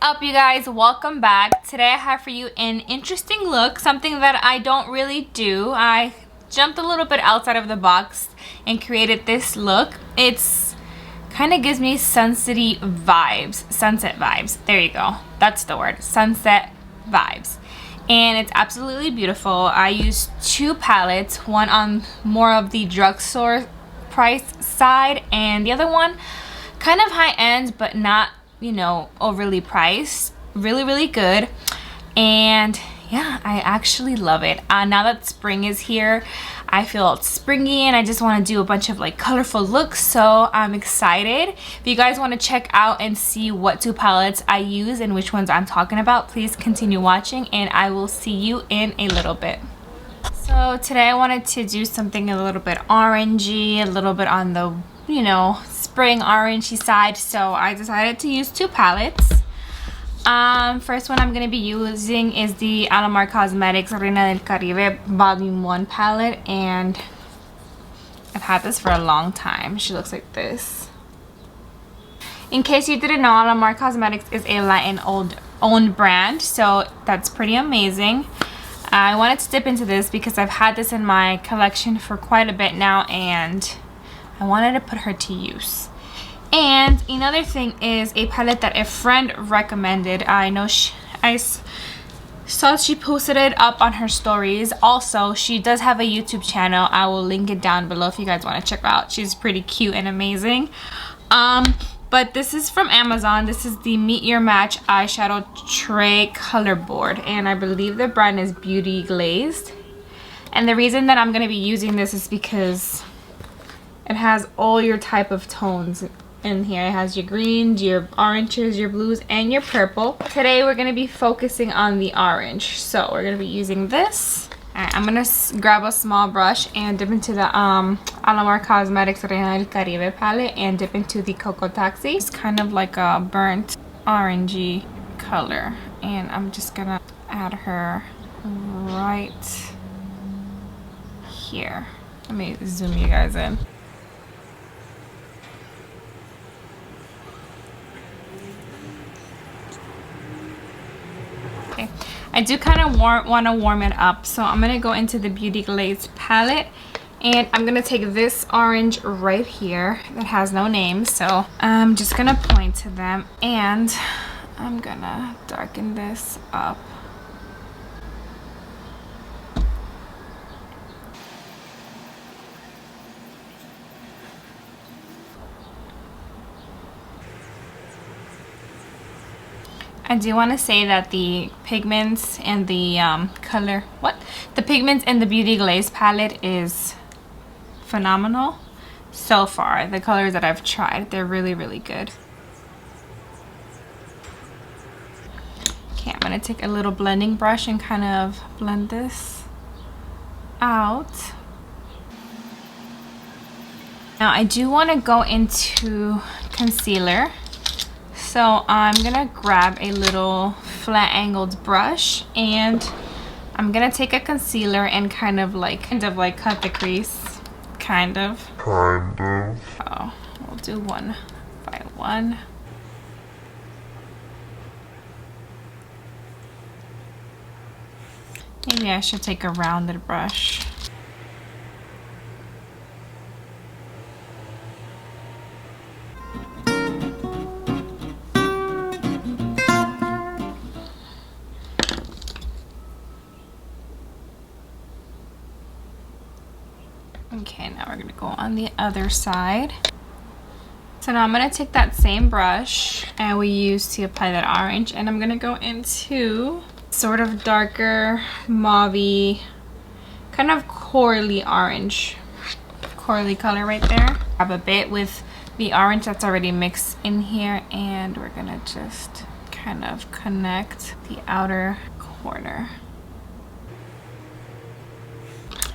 up, you guys? Welcome back. Today I have for you an interesting look, something that I don't really do. I jumped a little bit outside of the box and created this look. It's kind of gives me sunset vibes. There you go, that's the word, sunset vibes. And it's absolutely beautiful. I used two palettes, one on more of the drugstore price side and the other one kind of high end but not, you know, overly priced. Really good. And yeah, I actually love it. Now that spring is here, I feel springy and I just want to do a bunch of like colorful looks, so I'm excited. If you guys want to check out and see what two palettes I use and which ones I'm talking about, please continue watching and I will see you in a little bit. So today I wanted to do something a little bit orangey, a little bit on the, you know, spring orangey side, so I decided to use two palettes. First one I'm going to be using is the Alamar Cosmetics Reina del Caribe Volume 1 palette, and I've had this for a long time. She looks like this. In case you didn't know, Alamar Cosmetics is a Latin owned brand, so that's pretty amazing. I wanted to dip into this because I've had this in my collection for quite a bit now and I wanted to put her to use. And another thing is a palette that a friend recommended. I know I saw she posted it up on her stories. Also, she does have a YouTube channel. I will link it down below if you guys want to check her out. She's pretty cute and amazing. But this is from Amazon. This is the Meet Your Match eyeshadow tray Colorboard, and I believe the brand is Beauty Glazed. And the reason that I'm going to be using this is because it has all your type of tones in here. It has your greens, your oranges, your blues, and your purple. Today we're going to be focusing on the orange, so we're going to be using this. Alright, I'm going to grab a small brush and dip into the Alamar Cosmetics Reina del Caribe palette and dip into the Cocoa Taxi. It's kind of like a burnt orangey color, and I'm just going to add her right here. Let me zoom you guys in. Okay. I do kind of want to warm it up, so I'm going to go into the Beauty Glazed palette and I'm going to take this orange right here that has no name, so I'm just going to point to them and I'm going to darken this up. I do want to say that the pigments and the the pigments in the Beauty Glaze palette is phenomenal so far. The colors that I've tried, they're really good. Okay, I'm going to take a little blending brush and kind of blend this out. Now I do want to go into concealer. So I'm gonna grab a little flat angled brush and I'm gonna take a concealer and kind of like cut the crease. Kind of. Oh, we'll do one by one. Maybe I should take a rounded brush. Okay, now we're going to go on the other side. So now I'm going to take that same brush and we used to apply that orange, and I'm going to go into sort of darker mauve-y, kind of corally orange, corally color right there. Grab a bit with the orange that's already mixed in here and we're going to just kind of connect the outer corner.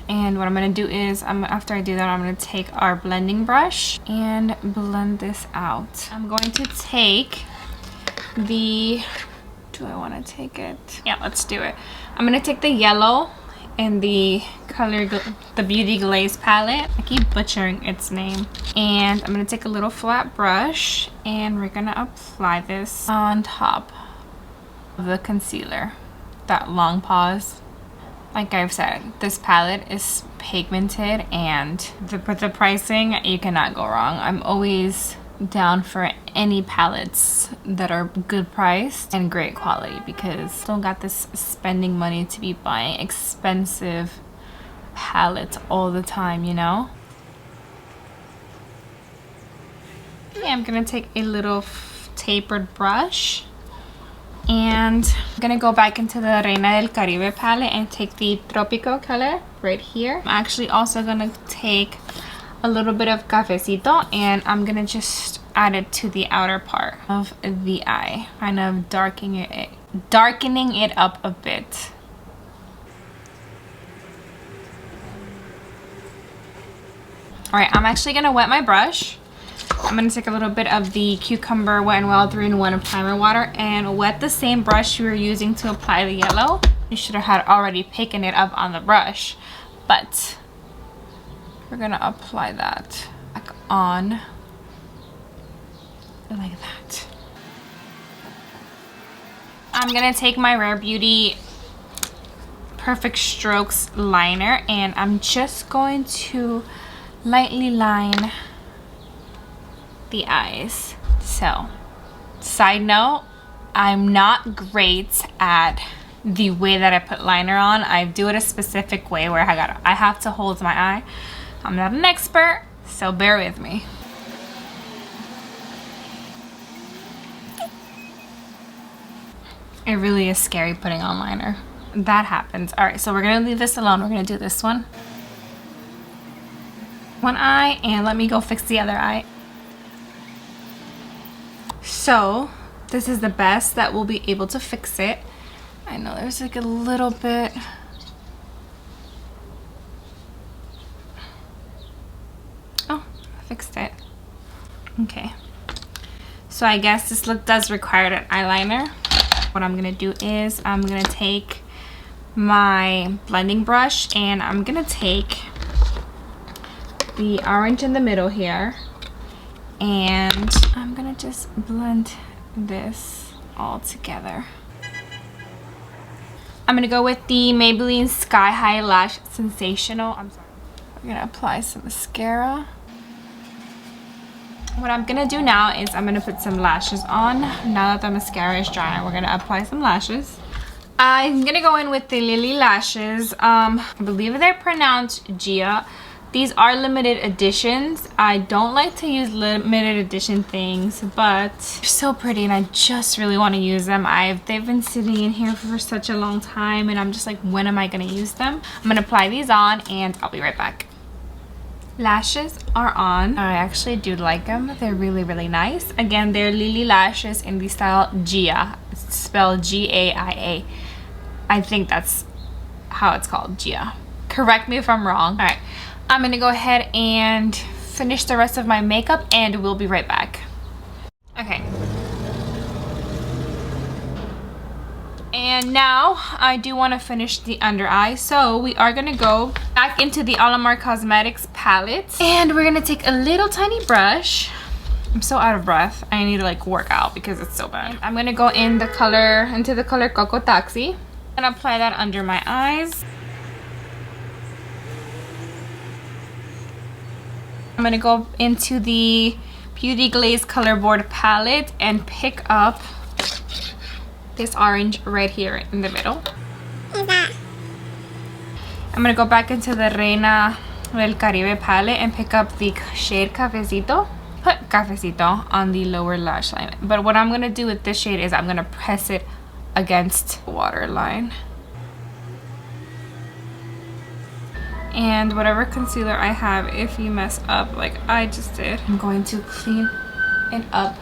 And what I'm going to do is, after I do that, I'm going to take our blending brush and blend this out. I'm going to take the, do I want to take it? Yeah, let's do it. I'm going to take the yellow in the the Beauty Glaze palette. I keep butchering its name. And I'm going to take a little flat brush and we're going to apply this on top the concealer, that long pause. Like I've said, this palette is pigmented, and with the pricing, you cannot go wrong. I'm always down for any palettes that are good priced and great quality, because I don't got this spending money to be buying expensive palettes all the time, you know? Okay, I'm gonna take a little tapered brush, and I'm gonna go back into the Reina del Caribe palette and take the Tropico color right here. I'm actually also gonna take a little bit of cafecito, and I'm gonna just add it to the outer part of the eye, kind of darkening it up a bit. All right, I'm actually gonna wet my brush. I'm gonna take a little bit of the Cucumber Wet n Wild 3-in-1 primer water and wet the same brush you were using to apply the yellow. You should have had already picking it up on the brush, but we're gonna apply that back on like that. I'm gonna take my Rare Beauty Perfect Strokes liner, and I'm just going to lightly line the eyes. So, side note, I'm not great at the way that I put liner on. I do it a specific way where I have to hold my eye. I'm not an expert, so bear with me. It really is scary putting on liner. That happens. All right, so we're gonna leave this alone. We're gonna do this one. One eye, and let me go fix the other eye. So this is the best that we'll be able to fix it. I know there's like a little bit. Oh, I fixed it. Okay. So I guess this look does require an eyeliner. What I'm gonna do is I'm gonna take my blending brush, and I'm gonna take the orange in the middle here, and I'm gonna just blend this all together. I'm gonna go with the Maybelline Sky High Lash Sensational. I'm sorry. I'm gonna apply some mascara. What I'm gonna do now is I'm gonna put some lashes on. Now that the mascara is dry, we're gonna apply some lashes. I'm gonna go in with the Lily lashes. I believe they're pronounced Gia. These are limited editions. I don't like to use limited edition things, but they're so pretty and I just really want to use them. They've been sitting in here for such a long time, and I'm just like, when am I gonna use them? I'm gonna apply these on, and I'll be right back. Lashes are on. I actually do like them. They're really, really nice. Again, they're Lily lashes in the style Gia. It's spelled G-A-I-A. I think that's how it's called, Gia. Correct me if I'm wrong. All right, I'm gonna go ahead and finish the rest of my makeup, and we'll be right back. Okay. And now I do want to finish the under eye, so we are gonna go back into the Alamar Cosmetics palette, and we're gonna take a little tiny brush. I'm so out of breath. I need to like work out because it's so bad. I'm gonna go into the color Coco Taxi and apply that under my eyes. I'm gonna go into the Beauty Glazed Colorboard palette and pick up this orange right here in the middle. I'm gonna go back into the Reina del Caribe palette and pick up the shade Cafecito. Put Cafecito on the lower lash line. But what I'm gonna do with this shade is I'm gonna press it against the waterline. And whatever concealer I have, if you mess up like I just did, I'm going to clean it up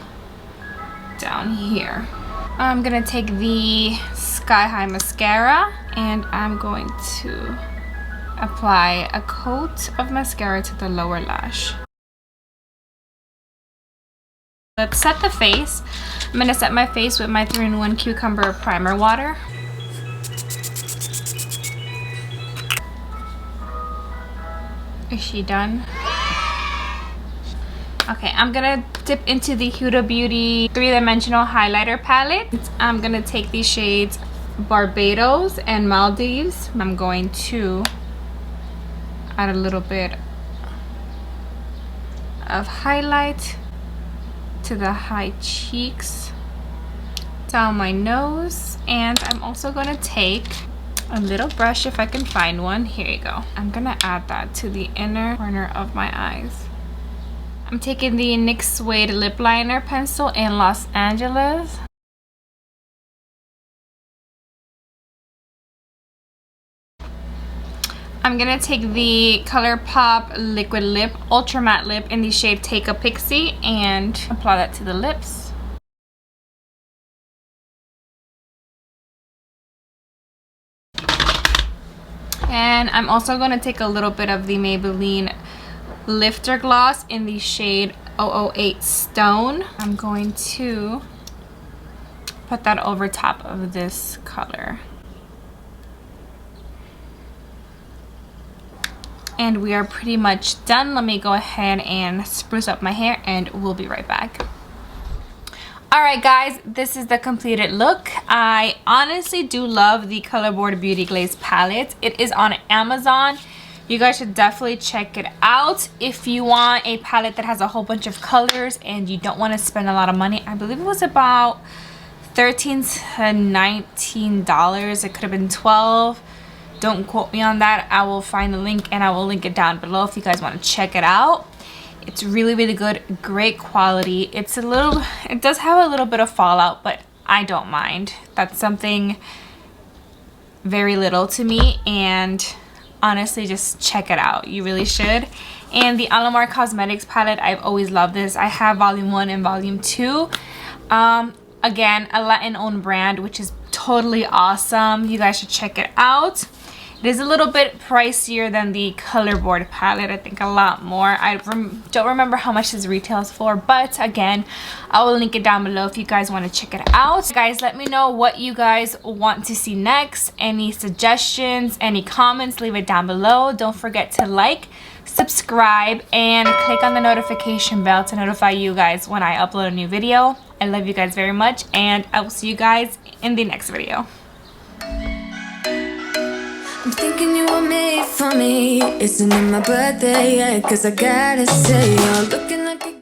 down here. I'm gonna take the Sky High mascara, and I'm going to apply a coat of mascara to the lower lash. Let's set the face. I'm gonna set my face with my 3-in-1 Cucumber primer water. Is she done? Okay, I'm gonna dip into the Huda Beauty 3-dimensional highlighter palette. I'm gonna take these shades Barbados and Maldives. I'm going to add a little bit of highlight to the high cheeks, down my nose, and I'm also gonna take a little brush if I can find one. Here you go. I'm gonna add that to the inner corner of my eyes. I'm taking the NYX Suede lip liner pencil in Los Angeles. I'm gonna take the ColourPop Liquid Lip Ultra Matte Lip in the shade Take a Pixie and apply that to the lips. And I'm also gonna take a little bit of the Maybelline Lifter Gloss in the shade 008 Stone. I'm going to put that over top of this color. And we are pretty much done. Let me go ahead and spruce up my hair and we'll be right back. Alright guys, this is the completed look. I honestly do love the Colorboard Beauty Glazed palette. It is on Amazon. You guys should definitely check it out if you want a palette that has a whole bunch of colors and you don't want to spend a lot of money. I believe it was about $13 to $19. It could have been $12. Don't quote me on that. I will find the link and I will link it down below if you guys want to check it out. It's really, really good. Great quality. It does have a little bit of fallout, but I don't mind. That's something very little to me, and honestly, just check it out. You really should. And the Alamar Cosmetics palette, I've always loved this. I have volume 1 and volume 2. Again, a Latin-owned brand, which is totally awesome. You guys should check it out. It is a little bit pricier than the Colorboard palette. I think a lot more. I don't remember how much this retails for, but again, I will link it down below if you guys want to check it out. Guys, let me know what you guys want to see next. Any suggestions, any comments, leave it down below. Don't forget to like, subscribe, and click on the notification bell to notify you guys when I upload a new video. I love you guys very much, and I will see you guys in the next video. I'm thinking you were made for me. Isn't it my birthday yet? 'Cause I gotta say, you're looking